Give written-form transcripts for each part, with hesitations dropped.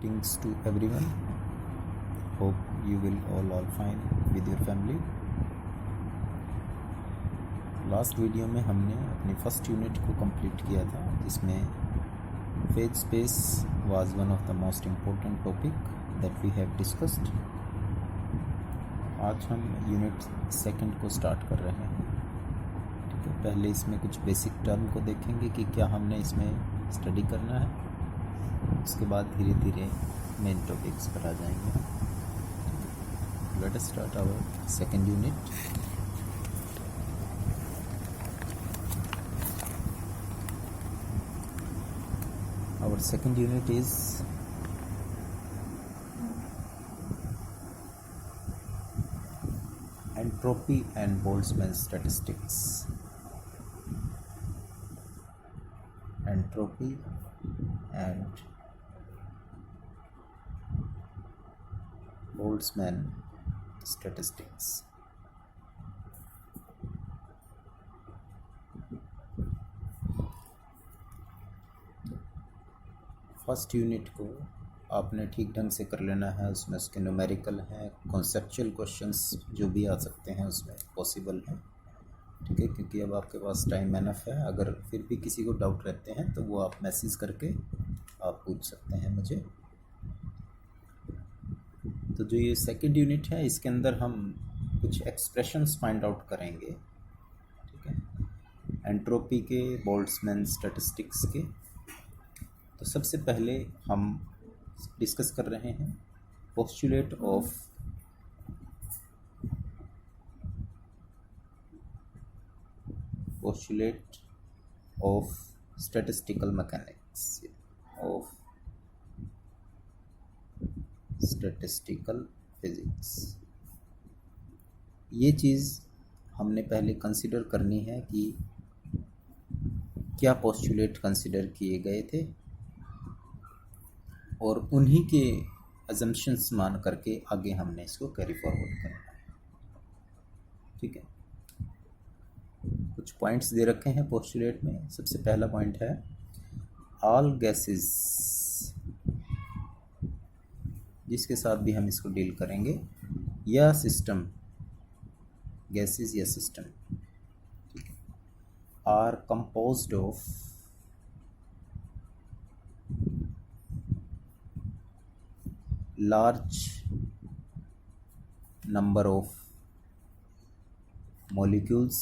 Greetings to everyone. Hope you will all fine with your family. Last video में हमने अपनी first unit को complete किया था, जिसमें phase space was one of the most important topic that we have discussed. आज हम unit second को स्टार्ट कर रहे हैं. ठीक है, पहले इसमें कुछ बेसिक टर्म को देखेंगे कि क्या हमने इसमें स्टडी करना है. उसके बाद धीरे धीरे मेन टॉपिक्स पर आ जाएंगे. Let us start our second unit. Our second unit is entropy and Boltzmann's statistics. Entropy and Boltzmann statistics. First unit को आपने ठीक ढंग से कर लेना है. उसमें उसके न्यूमेरिकल हैं, कॉन्सेप्चुअल क्वेश्चंस जो भी आ सकते हैं उसमें पॉसिबल हैं. ठीक है, क्योंकि अब आपके पास टाइम एनफ है. अगर फिर भी किसी को डाउट रहते हैं तो वो आप मैसेज करके आप पूछ सकते हैं मुझे. तो जो ये सेकंड यूनिट है, इसके अंदर हम कुछ एक्सप्रेशंस फाइंड आउट करेंगे. ठीक है, एंट्रोपी के, बोल्ट्जमैन स्टैटिस्टिक्स के. तो सबसे पहले हम डिस्कस कर रहे हैं postulate of statistical mechanics, of statistical physics. ये चीज़ हमने पहले कंसिडर करनी है कि क्या पोस्टुलेट कंसिडर किए गए थे और उन्हीं के अजम्पशंस मान करके आगे हमने इसको कैरी फॉरवर्ड करना है. ठीक है, कुछ पॉइंट्स दे रखे हैं पोस्टुलेट में. सबसे पहला पॉइंट है ऑल गैसेस, जिसके साथ भी हम इसको डील करेंगे, या सिस्टम, गैसेस या सिस्टम, ठीक है, are composed of large number of molecules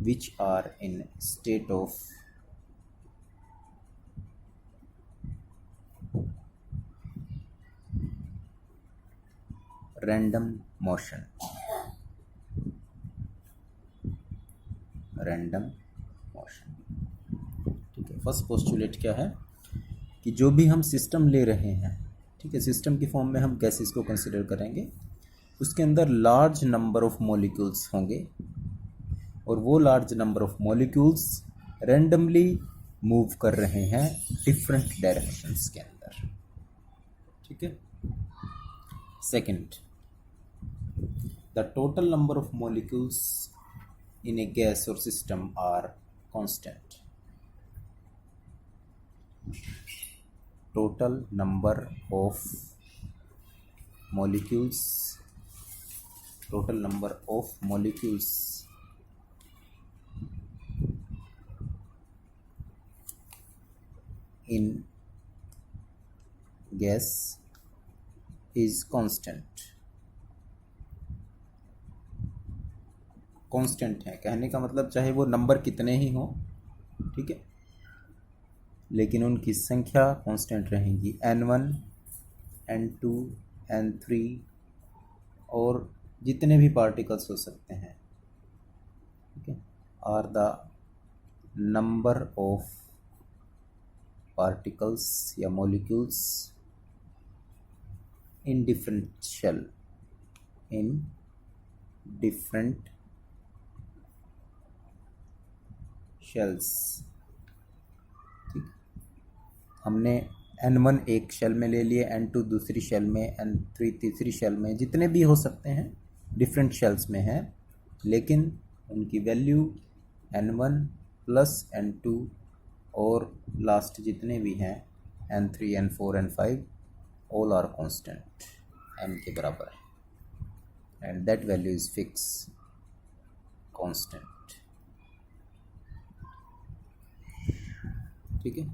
which are in state of random motion. ठीक है, फर्स्ट पोस्टुलेट क्या है कि जो भी हम सिस्टम ले रहे हैं, ठीक है, सिस्टम की फॉर्म में हम गैसेस को कंसिडर करेंगे. उसके अंदर लार्ज नंबर ऑफ मॉलिक्यूल्स होंगे और वो large number of molecules randomly move कर रहे हैं डिफरेंट डायरेक्शंस के अंदर. ठीक है. Second, the total number of molecules in a gas और system are constant. Total number of molecules in gas is constant. Constant है, कहने का मतलब चाहे वो नंबर कितने ही हो, ठीक है, लेकिन उनकी संख्या कांस्टेंट रहेगी. N1, N2, N3 और जितने भी पार्टिकल्स हो सकते हैं, ठीक है, are the number of particles या मॉलिक्यूल्स इन डिफरेंट शेल्स. हमने N1 एक शेल में ले लिए, N2 दूसरी शेल में, N3 तीसरी शेल में, जितने भी हो सकते हैं डिफरेंट शेल्स में हैं, लेकिन उनकी वैल्यू N1 प्लस N2 और लास्ट जितने भी हैं n3 n4 n5 all are constant, n के बराबर है and that value is fix constant. ठीक है,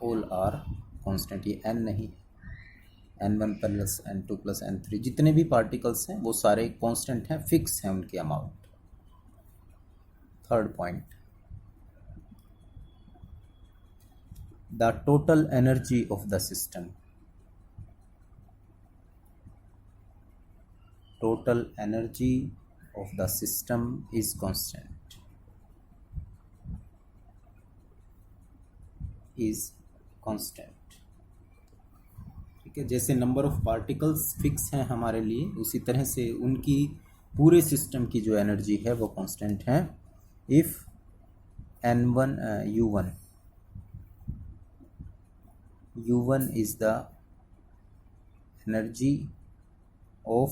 ऑल आर कांस्टेंट, ये n नहीं, n1 plus n2 plus n3 जितने भी पार्टिकल्स हैं वो सारे कांस्टेंट हैं, फिक्स हैं उनके amount. Third point, the total energy of the system, total energy of the system is constant, is constant. ठीक है, जैसे नंबर ऑफ पार्टिकल्स फिक्स हैं हमारे लिए, उसी तरह से उनकी पूरे सिस्टम की जो एनर्जी है वो कांस्टेंट है। If n1 u1 is the energy of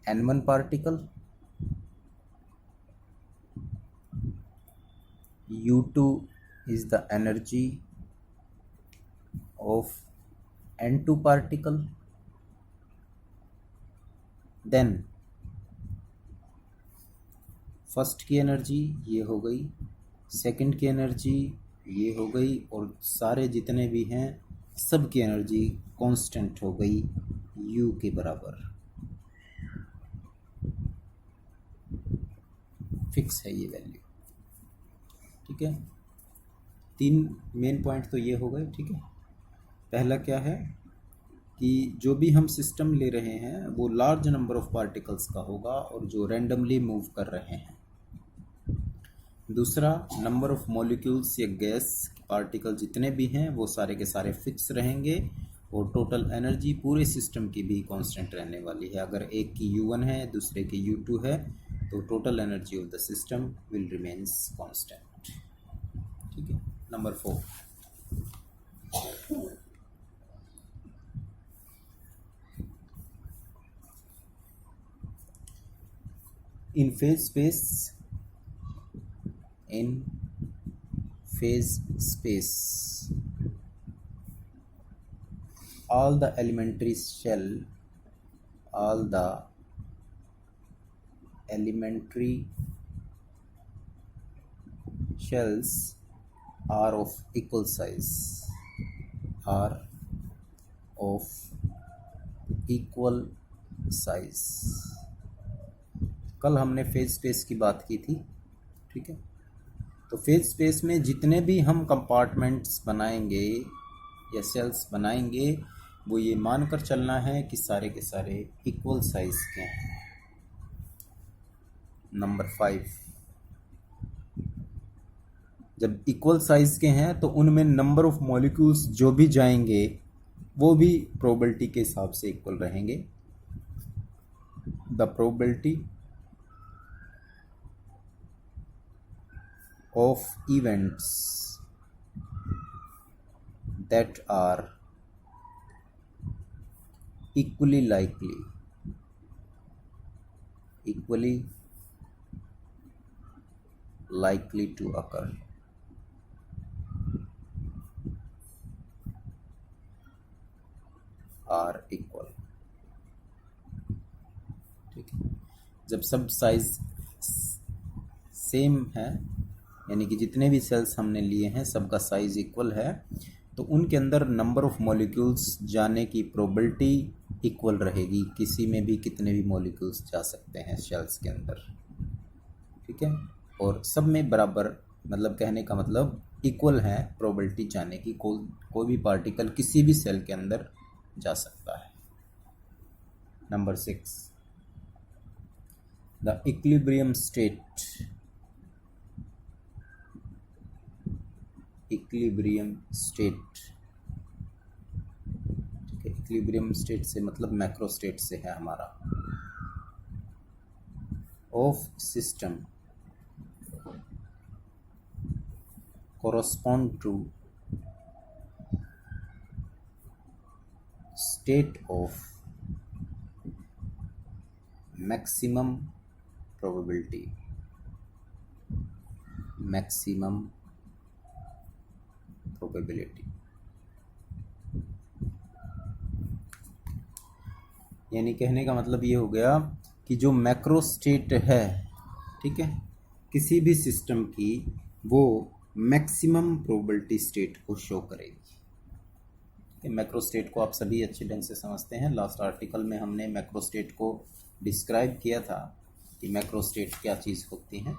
n1 particle, u2 is the energy of n2 particle, then first की एनर्जी ये हो गई, सेकंड की एनर्जी ये हो गई, और सारे जितने भी हैं सब की एनर्जी कांस्टेंट हो गई u के बराबर, फिक्स है ये वैल्यू। ठीक है, तीन मेन पॉइंट तो ये हो गए। ठीक है, पहला क्या है कि जो भी हम सिस्टम ले रहे हैं वो लार्ज नंबर ऑफ पार्टिकल्स का होगा और जो रैंडमली मूव कर रहे हैं। दूसरा, नंबर ऑफ मॉलिक्यूल्स या गैस पार्टिकल जितने भी हैं वो सारे के सारे फिक्स रहेंगे, और टोटल एनर्जी पूरे सिस्टम की भी कांस्टेंट रहने वाली है। अगर एक की u1 है दूसरे की u2 है तो total energy of the system will remains constant. ठीक है, number 4, in phase space, in phase space all the elementary shells are of equal size, are of equal size। कल हमने फेज स्पेस की बात की थी। ठीक है, तो फेज स्पेस में जितने भी हम कंपार्टमेंट्स बनाएंगे या सेल्स बनाएंगे वो ये मानकर चलना है कि सारे के सारे इक्वल साइज के हैं। नंबर 5, जब इक्वल साइज के हैं तो उनमें नंबर ऑफ मॉलिक्यूल्स जो भी जाएंगे वो भी प्रोबेबिलिटी के हिसाब से इक्वल रहेंगे। The probability of events that are equally likely to occur are equal। ठीक है, जब सब साइज सेम है, यानी कि जितने भी सेल्स हमने लिए हैं सबका साइज इक्वल है, तो उनके अंदर नंबर ऑफ मॉलिक्यूल्स जाने की प्रोबेबिलिटी इक्वल रहेगी। किसी में भी कितने भी मॉलिक्यूल्स जा सकते हैं सेल्स के अंदर। ठीक है, और सब में बराबर, मतलब कहने का मतलब इक्वल है प्रोबेबिलिटी जाने की। कोई भी पार्टिकल किसी भी सेल के अंदर जा सकता है। Number 6, the equilibrium state, equilibrium state. ठीक है, इक्विलिब्रियम स्टेट से मतलब मैक्रो स्टेट से है हमारा। Of system correspond to state of maximum probability, maximum probability. यानी कहने का मतलब ये हो गया कि जो मैक्रो स्टेट है, ठीक है, किसी भी सिस्टम की, वो मैक्सिमम प्रोबेबिलिटी स्टेट को शो करेगी। मैक्रो स्टेट को आप सभी अच्छे ढंग से समझते हैं। लास्ट आर्टिकल में हमने मैक्रो स्टेट को डिस्क्राइब किया था कि मैक्रो स्टेट क्या चीज़ होती हैं।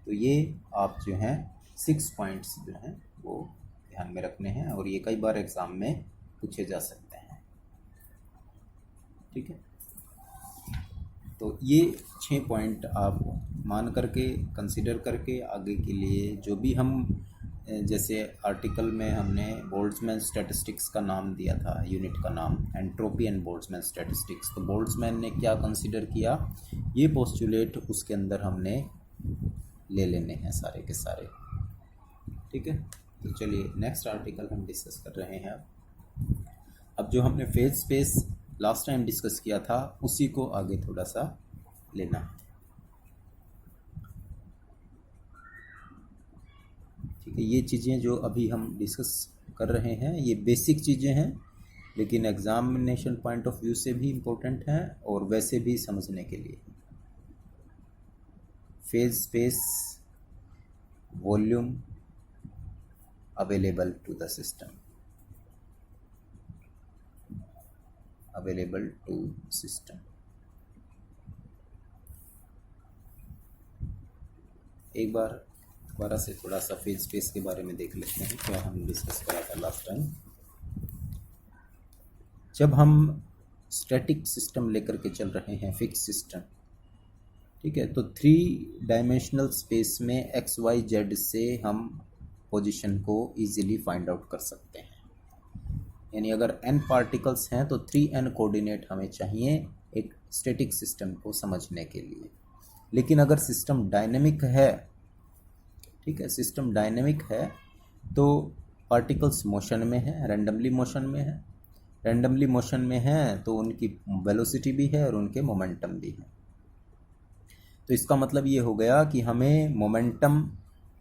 तो ये आप जो हैं 6 पॉइंट्स जो हैं वो ध्यान में रखने हैं, और ये कई बार एग्ज़ाम में पूछे जा सकते हैं, ठीक है। तो ये 6 पॉइंट आप मान करके, कंसिडर करके आगे के लिए जो भी हम, जैसे आर्टिकल में हमने बोल्ट्जमैन स्टैटिस्टिक्स का नाम दिया था, यूनिट का नाम एंट्रोपी एंड बोल्ट्जमैन स्टैटिस्टिक्स। तो बोल्ट्जमैन ने क्या कंसिडर किया, ये पोस्टुलेट उसके अंदर हमने ले लेने हैं सारे के सारे, ठीक है। तो चलिए नेक्स्ट आर्टिकल हम डिस्कस कर रहे हैं। अब जो हमने phase space last time discuss किया था उसी को आगे थोड़ा सा लेना है, ठीक है। ये चीज़ें जो अभी हम डिस्कस कर रहे हैं ये बेसिक चीज़ें हैं, लेकिन एग्जामिनेशन पॉइंट ऑफ व्यू से भी इम्पोर्टेंट हैं और वैसे भी समझने के लिए। Phase space volume available to the system, available to system. एक बार दोबारा से थोड़ा सा फेज स्पेस के बारे में देख लेते हैं, क्या हम डिस्कस करा था लास्ट टाइम। जब हम स्टैटिक सिस्टम लेकर के चल रहे हैं, फिक्स सिस्टम, ठीक है, तो 3 डायमेंशनल स्पेस में एक्स वाई जेड से हम पोजीशन को इजीली फाइंड आउट कर सकते हैं। यानी अगर n पार्टिकल्स हैं तो 3n कोऑर्डिनेट हमें चाहिए एक स्टैटिक सिस्टम को समझने के लिए। लेकिन अगर सिस्टम डायनेमिक है, ठीक है, सिस्टम डायनेमिक है तो पार्टिकल्स मोशन में है, रैंडमली मोशन में है। रैंडमली मोशन में है तो उनकी वेलोसिटी भी है और उनके मोमेंटम भी है। तो इसका मतलब ये हो गया कि हमें मोमेंटम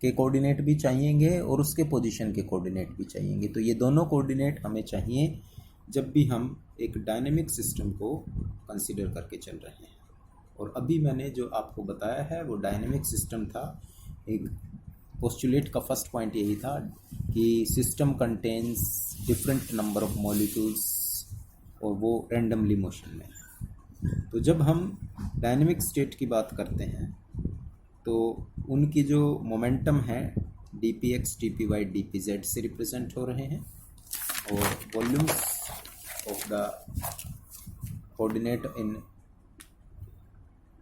के कोऑर्डिनेट भी चाहिएंगे और उसके पोजीशन के कोऑर्डिनेट भी चाहिएंगे। तो ये दोनों कोऑर्डिनेट हमें चाहिए जब भी हम एक डायनेमिक सिस्टम को कंसीडर करके चल रहे हैं। और अभी मैंने जो आपको बताया है वो डायनेमिक सिस्टम था। एक पोस्टुलेट का फर्स्ट पॉइंट यही था कि system contains different number of molecules और वो रैंडमली मोशन में। तो जब हम डायनेमिक स्टेट की बात करते हैं तो उनकी जो मोमेंटम है dpx, dpy, dpz से रिप्रेजेंट हो रहे हैं, और volumes of the coordinate in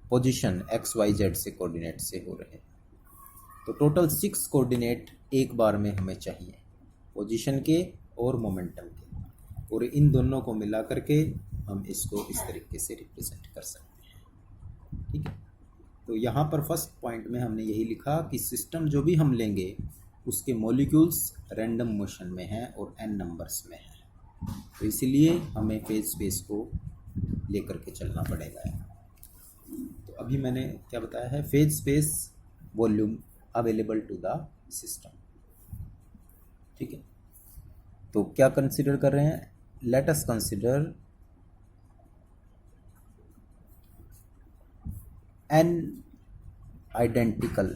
position x, y, z से कोऑर्डिनेट से हो रहे हैं। तो टोटल 6 कोऑर्डिनेट एक बार में हमें चाहिए, पोजीशन के और मोमेंटम के, और इन दोनों को मिला करके हम इसको इस तरीके से रिप्रेजेंट कर सकते हैं, ठीक है। तो यहाँ पर फर्स्ट पॉइंट में हमने यही लिखा कि सिस्टम जो भी हम लेंगे उसके मॉलिक्यूल्स रैंडम मोशन में हैं और n नंबर्स में हैं। तो इसीलिए हमें फेज स्पेस को लेकर के चलना पड़ेगा। तो अभी मैंने क्या बताया है, phase space volume available to the system, ठीक है। तो क्या कंसिडर कर रहे हैं, let us consider n identical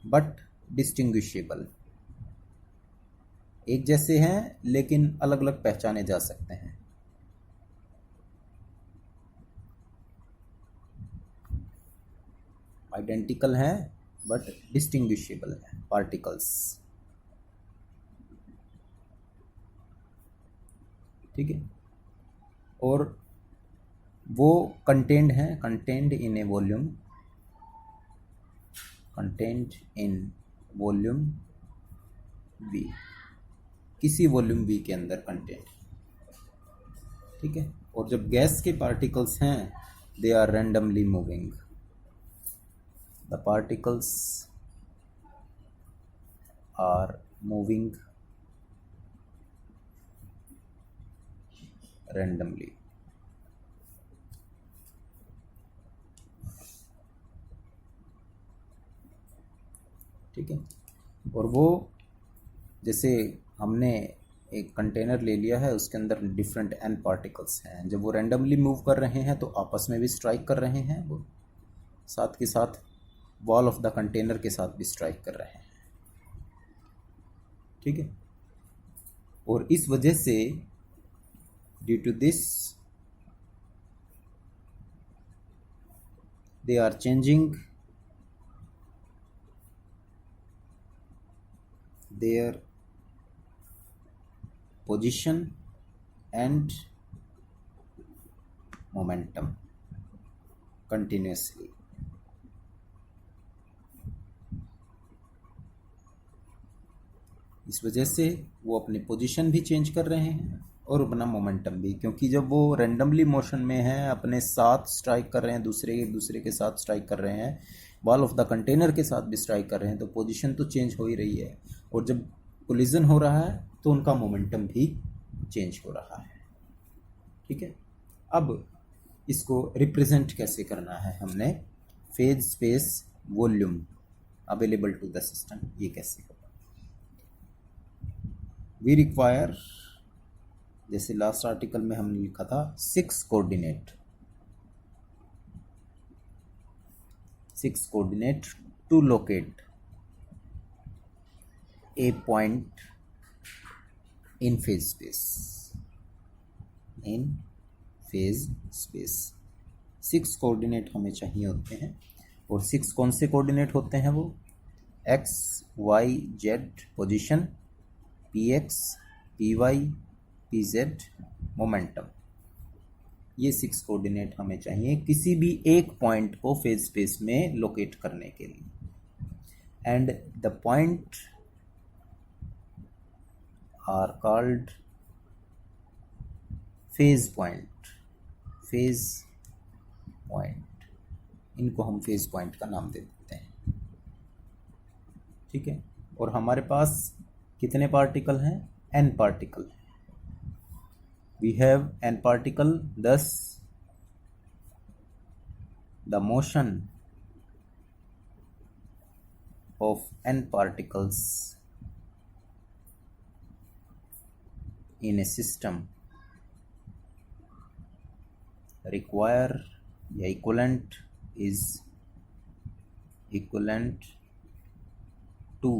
but distinguishable, एक जैसे हैं लेकिन अलग अलग पहचाने जा सकते हैं। आइडेंटिकल हैं बट डिस्टिंग्विशेबल हैं पार्टिकल्स, ठीक है। और वो कंटेंड हैं, contained in A volume, content in volume v, किसी वॉल्यूम v के अंदर कंटेंट, ठीक है। और जब गैस के पार्टिकल्स हैं they are randomly moving, the particles are moving randomly, ठीक है। और वो जैसे हमने एक कंटेनर ले लिया है, उसके अंदर डिफरेंट n पार्टिकल्स हैं, जब वो रैंडमली मूव कर रहे हैं तो आपस में भी स्ट्राइक कर रहे हैं, वो साथ के साथ वॉल ऑफ द कंटेनर के साथ भी स्ट्राइक कर रहे हैं, ठीक है। और इस वजह से due to this they are changing their position and momentum continuously. इस वजह से वो अपनी पोजीशन भी चेंज कर रहे हैं और अपना मोमेंटम भी, क्योंकि जब वो रैंडमली मोशन में हैं, अपने साथ स्ट्राइक कर रहे हैं, दूसरे के साथ स्ट्राइक कर रहे हैं, वॉल ऑफ द कंटेनर के साथ भी स्ट्राइक कर रहे हैं, तो पोजीशन तो चेंज हो ही रही है। और जब कोलिजन हो रहा है तो उनका मोमेंटम भी चेंज हो रहा है, ठीक है। अब इसको रिप्रेजेंट कैसे करना है हमने, phase space volume available to the system, ये कैसे होगा। वी रिक्वायर, जैसे लास्ट आर्टिकल में हमने लिखा था, 6 coordinate to locate a point in phase space. 6 coordinate हमें चाहिए होते हैं। और 6 कौन से कोऑर्डिनेट होते हैं, वो x, y, z position, px, py, pz momentum, ये 6 कोऑर्डिनेट हमें चाहिए किसी भी एक पॉइंट को फेज स्पेस में लोकेट करने के लिए। And the point are called phase point, इनको हम फेज पॉइंट का नाम दे देते हैं, ठीक है। और हमारे पास कितने पार्टिकल हैं, n पार्टिकल हैं। We have n particle, thus the motion of n particles in a system require या equivalent to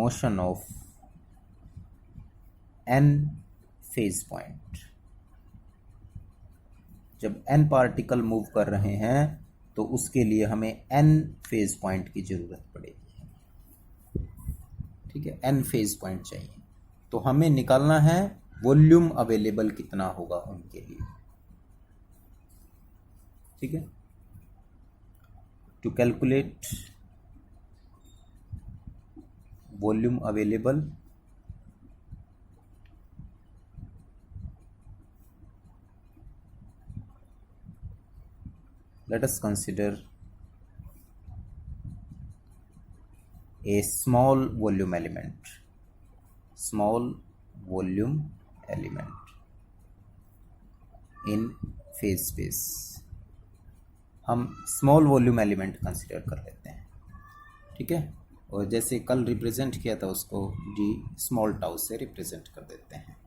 motion of n phase point. जब n पार्टिकल मूव कर रहे हैं तो उसके लिए हमें n फेज पॉइंट की जरूरत पड़ेगी, ठीक है। n फेज पॉइंट चाहिए, तो हमें निकालना है वॉल्यूम अवेलेबल कितना होगा उनके लिए, ठीक है। To calculate volume available, let us consider a small volume element in phase space। हम स्मॉल वॉल्यूम एलिमेंट कंसिडर कर लेते हैं, ठीक है। और जैसे कल रिप्रेजेंट किया था उसको d स्मॉल टाउ से रिप्रेजेंट कर देते हैं।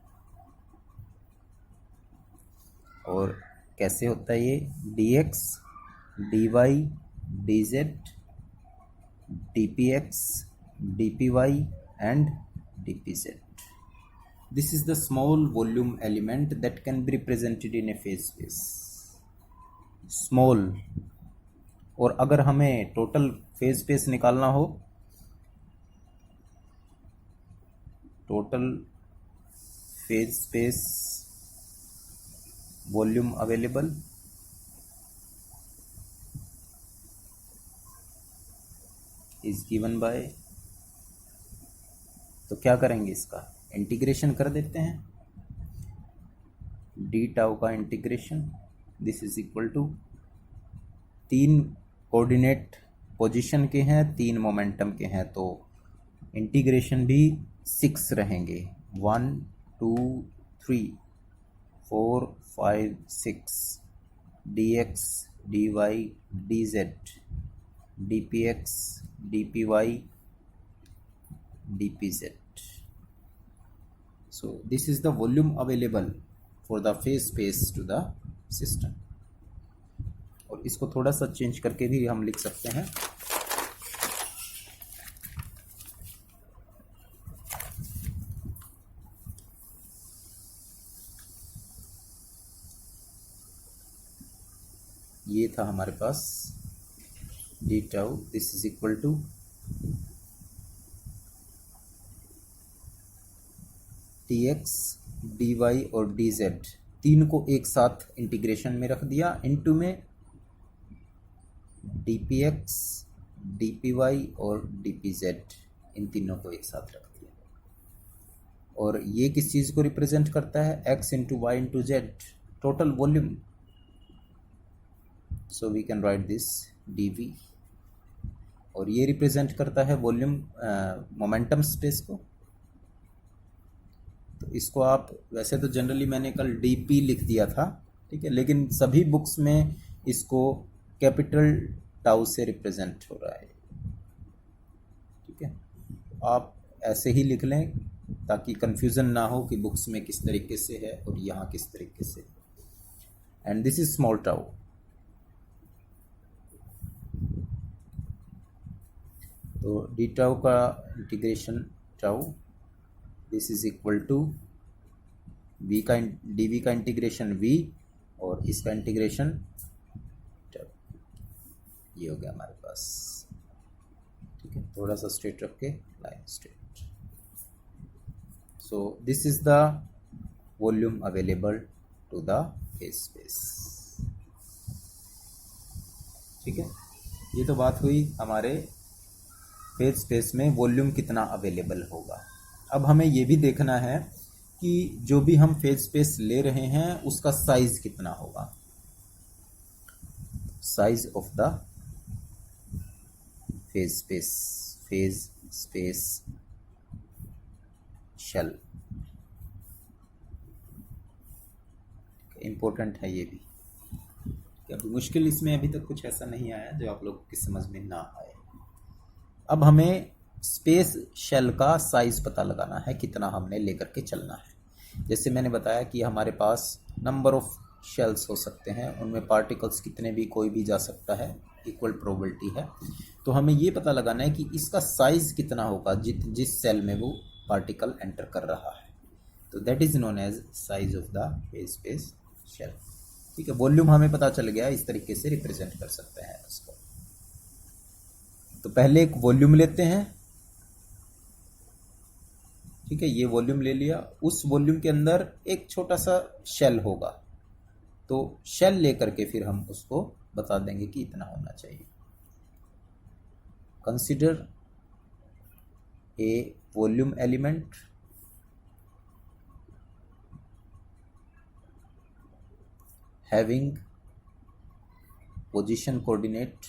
और कैसे होता है ये, dx, dy, dz, dpx, dpy and dpz. This is the small volume element that can be represented in a phase space. Small। और अगर हमें टोटल फेज स्पेस निकालना हो, total phase space volume available is given by, तो क्या करेंगे, इसका integration कर देते हैं, डी टाउ का integration, this is equal to 3 coordinate position के हैं, 3 मोमेंटम के हैं, तो इंटीग्रेशन भी 6 रहेंगे, 1 2 3 4 5 6, dx dy dz dpx dpy dpz. So this is the volume available for the phase space to the system. और इसको थोड़ा सा चेंज करके भी हम लिख सकते हैं. ये था हमारे पास d tau, this is equal to t x d y और डी जेड, तीन को एक साथ इंटीग्रेशन में रख दिया, इनटू में D P x D P Y और डी पी जेड, इन तीनों को एक साथ रख दिया. और ये किस चीज़ को रिप्रेजेंट करता है? X into y into z, total volume. So we can write this d v. और ये रिप्रेजेंट करता है वॉल्यूम मोमेंटम स्पेस को. तो इसको आप, वैसे तो जनरली मैंने कल डी पी लिख दिया था, ठीक है, लेकिन सभी बुक्स में इसको कैपिटल टाउ से रिप्रेजेंट हो रहा है, ठीक है. आप ऐसे ही लिख लें ताकि कंफ्यूजन ना हो कि बुक्स में किस तरीके से है और यहाँ किस तरीके से. And this is small tau. तो डी टाउ का integration tau, this is equal to v का डी वी का इंटीग्रेशन वी और इसका इंटीग्रेशन टाउ. ये हो गया हमारे पास, ठीक है. थोड़ा सा स्ट्रेट रख के, line straight. So this is the volume available to the phase space, ठीक है. ये तो बात हुई हमारे फेज स्पेस में वॉल्यूम कितना अवेलेबल होगा. अब हमें ये भी देखना है कि जो भी हम फेज स्पेस ले रहे हैं उसका साइज कितना होगा. Size of the phase space shell, important है ये भी. अभी मुश्किल इसमें अभी तक कुछ ऐसा नहीं आया जो आप लोग की समझ में ना आए. अब हमें स्पेस शेल का साइज पता लगाना है, कितना हमने लेकर के चलना है. जैसे मैंने बताया कि हमारे पास नंबर ऑफ शेल्स हो सकते हैं, उनमें पार्टिकल्स कितने भी, कोई भी जा सकता है, इक्वल प्रोबेबिलिटी है. तो हमें ये पता लगाना है कि इसका साइज कितना होगा जिस सेल में वो पार्टिकल एंटर कर रहा है. तो that is known as size of the phase space shell, ठीक है. वॉल्यूम हमें पता चल गया, इस तरीके से रिप्रेजेंट कर सकते हैं उसको. तो पहले एक वॉल्यूम लेते हैं, ठीक है. ये वॉल्यूम ले लिया, उस वॉल्यूम के अंदर एक छोटा सा शेल होगा, तो शेल लेकर के फिर हम उसको बता देंगे कि इतना होना चाहिए. Consider a volume element having position coordinate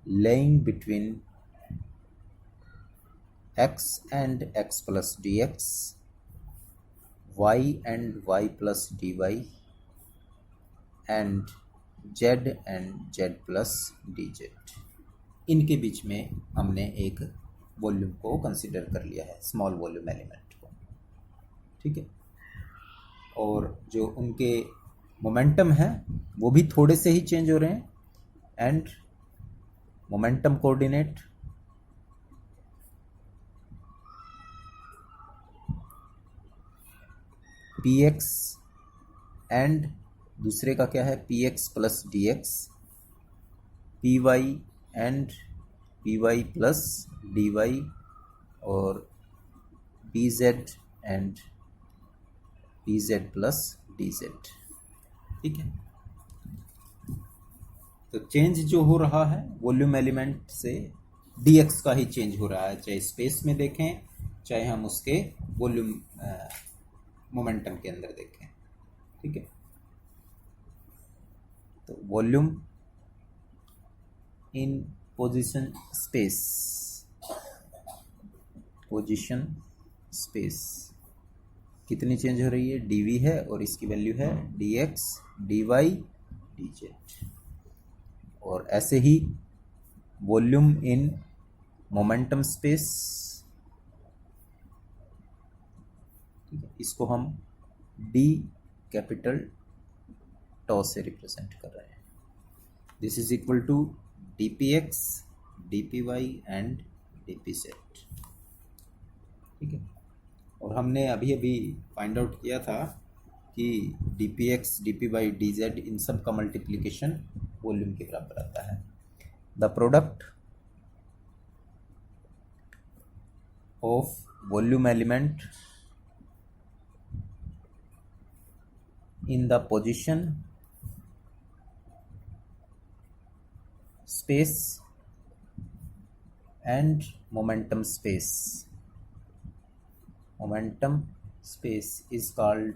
laying between x and x plus dx, y and y plus dy, and z and z plus dz. इनके बीच में हमने एक वॉल्यूम को कंसिडर कर लिया है, स्मॉल वॉल्यूम एलिमेंट को, ठीक है. और जो उनके मोमेंटम है वो भी थोड़े से ही चेंज हो रहे हैं. And momentum coordinate p x and दूसरे का क्या है, p x plus d x, p y and p y plus d y, और p z and p z plus d z, ठीक है. तो चेंज जो हो रहा है वॉल्यूम एलिमेंट से dx का ही चेंज हो रहा है, चाहे स्पेस में देखें चाहे हम उसके वॉल्यूम मोमेंटम के अंदर देखें, ठीक है. तो वॉल्यूम इन पोजीशन स्पेस कितनी चेंज हो रही है, dv है और इसकी वैल्यू है dx dy dz. और ऐसे ही वॉल्यूम इन मोमेंटम स्पेस, इसको हम डी कैपिटल टॉ से रिप्रेजेंट कर रहे हैं। This is equal to d P x, D P y and d P z. ठीक है, और हमने अभी अभी फाइंड आउट किया था कि d P x, D P y, d z इन सब का मल्टीप्लिकेशन वॉल्यूम के बराबर आता है। The product of volume element in the position space and momentum space is called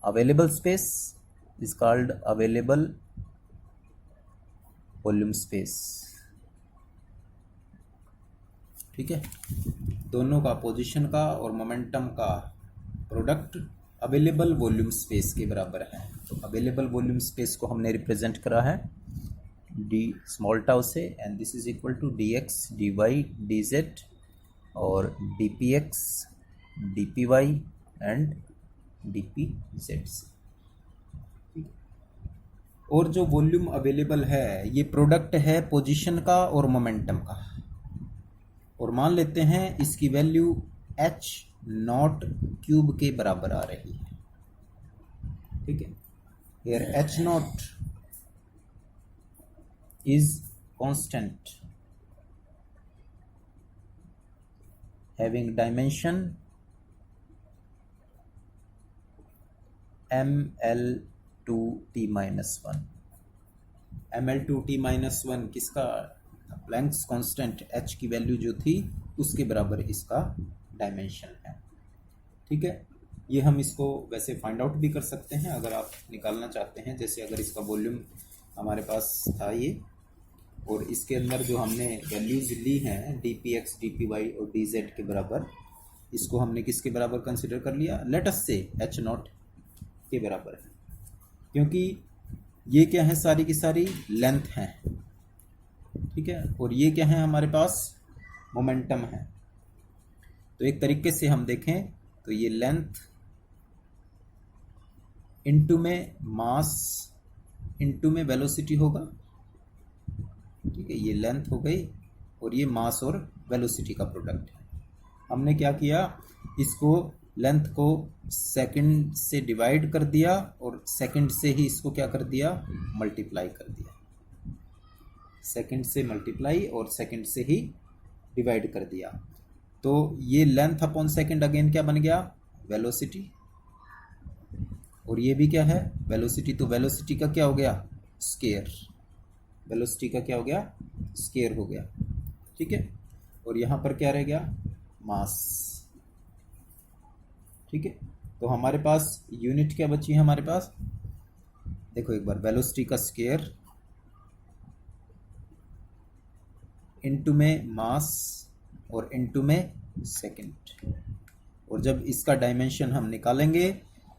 available space, is called available volume space। ठीक है, दोनों का, पोजीशन का और मोमेंटम का प्रोडक्ट अवेलेबल वॉल्यूम स्पेस के बराबर है। तो अवेलेबल वॉल्यूम स्पेस को हमने रिप्रेजेंट करा है डी स्मॉल टाउ से, and this is equal to d x, d y, d z और D P x, D P y and d P z से। और जो वॉल्यूम अवेलेबल है ये प्रोडक्ट है पोजीशन का और मोमेंटम का, और मान लेते हैं इसकी वैल्यू एच नॉट क्यूब के बराबर आ रही है। ठीक है, here H not is constant having dimension ml2t-1। ml2t-1 किसका? प्लैंक्स कांस्टेंट एच की वैल्यू जो थी उसके बराबर इसका डायमेंशन है। ठीक है, ये हम इसको वैसे फाइंड आउट भी कर सकते हैं अगर आप निकालना चाहते हैं। जैसे अगर इसका वॉल्यूम हमारे पास था ये, और इसके अंदर जो हमने वैल्यूज ली हैं d P x, D P Y और डी जेड के बराबर, इसको हमने किसके बराबर कंसिडर कर लिया? लेट अस से एच नॉट के बराबर है, क्योंकि ये क्या है, सारी की सारी लेंथ हैं। ठीक है, और ये क्या है हमारे पास? मोमेंटम है। तो एक तरीके से हम देखें तो ये लेंथ इनटू में मास इनटू में वेलोसिटी होगा। ठीक है, ये लेंथ हो गई और ये मास और वेलोसिटी का प्रोडक्ट है। हमने क्या किया, इसको लेंथ को सेकंड से डिवाइड कर दिया और सेकंड से ही इसको क्या कर दिया? मल्टीप्लाई कर दिया। सेकंड से मल्टीप्लाई और सेकंड से ही डिवाइड कर दिया। तो ये लेंथ अपॉन सेकंड अगेन क्या बन गया? वेलोसिटी। और ये भी क्या है? वेलोसिटी। तो वेलोसिटी का क्या हो गया? स्केयर। वेलोसिटी का क्या हो गया? स्केयर हो गया। ठीक है, और यहाँ पर क्या रह गया? मास। ठीक है, तो हमारे पास यूनिट क्या बची है हमारे पास? देखो एक बार, वेलोसिटी का स्केयर इनटू में मास और इनटू में सेकंड, और जब इसका डायमेंशन हम निकालेंगे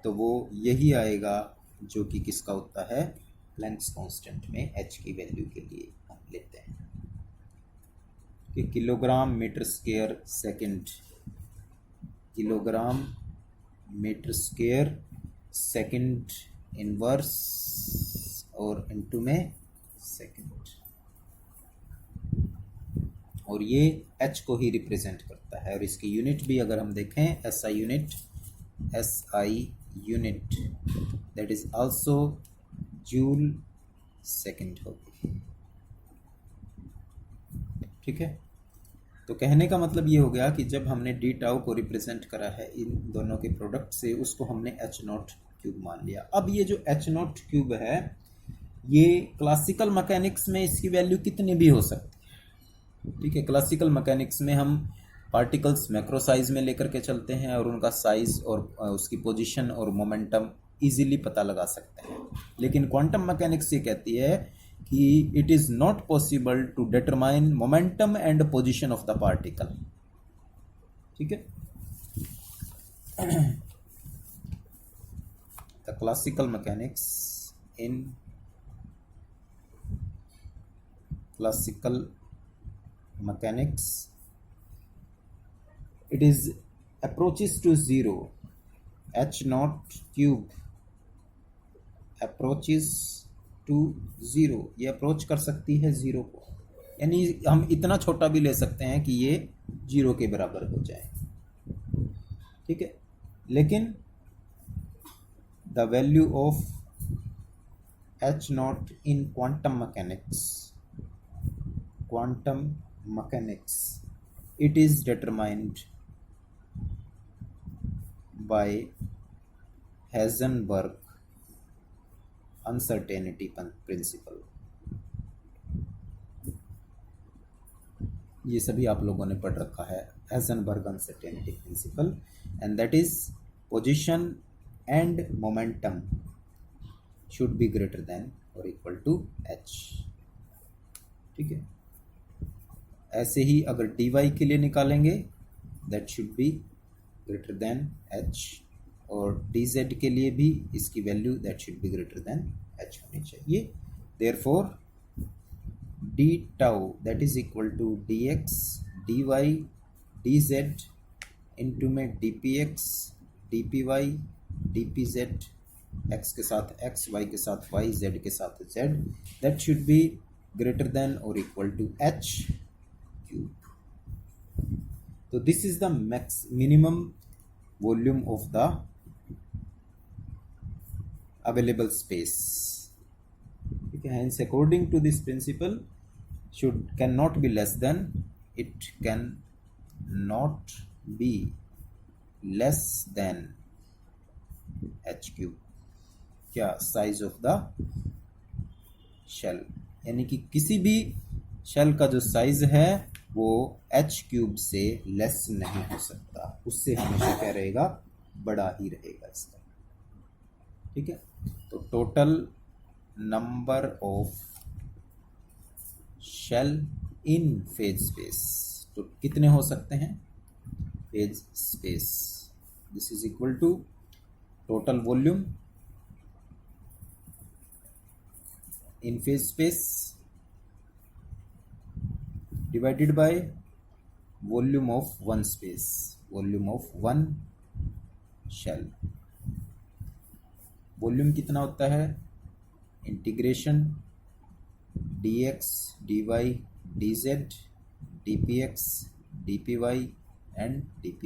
तो वो यही आएगा जो कि किसका होता है? प्लैंक्स कांस्टेंट में एच की वैल्यू के लिए हम लेते हैं कि kilogram metre square second, kilogram metre square second inverse और इनटू में सेकंड, और ये एच को ही रिप्रेजेंट करता है। और इसकी यूनिट भी अगर हम देखें, SI unit that is also joule second होगी। ठीक है, तो कहने का मतलब ये हो गया कि जब हमने डी टाउ को रिप्रेजेंट करा है इन दोनों के प्रोडक्ट से, उसको हमने एच नॉट क्यूब मान लिया। अब ये जो एच नॉट क्यूब है, ये क्लासिकल मैकेनिक्स में इसकी वैल्यू कितनी भी हो सकती है। ठीक है, क्लासिकल मैकेनिक्स में हम पार्टिकल्स मैक्रो साइज में लेकर के चलते हैं और उनका साइज और उसकी पोजीशन और मोमेंटम इजीली पता लगा सकते हैं। लेकिन क्वांटम मैकेनिक्स ये कहती है कि it is not possible to determine momentum and position of the particle. ठीक है, the classical mechanics in classical mechanics, it is approaches to zero, h naught cube approaches to zero, ये approach कर सकती है ज़ीरो को, यानी हम इतना छोटा भी ले सकते हैं कि ये जीरो के बराबर हो जाए, ठीक है। लेकिन the value of H not in quantum mechanics it is determined by Heisenberg uncertainty principle। ये सभी आप लोगों ने पढ़ रखा है, Heisenberg uncertainty principle, and that is position and momentum should be greater than or equal to h, ठीक है। ऐसे ही अगर dy के लिए निकालेंगे that should be greater than h, और dz के लिए भी इसकी वैल्यू that should be greater than h होनी चाहिए। Therefore d tau that is equal to dx dy dz into में dpx dpy dpz, x के साथ x, y के साथ y, z के साथ z, that should be greater than और इक्वल टू h cube। तो this is the minimum volume of the available space, ठीक है। Hence according to this principle can not be less than, it can not be less than h cube, क्या size of the shell, यानी कि किसी भी shell का जो size है वो h क्यूब से लेस नहीं हो सकता, उससे हमेशा क्या रहेगा, बड़ा ही रहेगा इसका, ठीक है। तो total number of shell in phase space, तो कितने हो सकते हैं phase space, this is equal to total volume in phase space divided by volume of one space, volume of one shell। Volume कितना होता है, integration dx dy dz dpx dpy and dpz।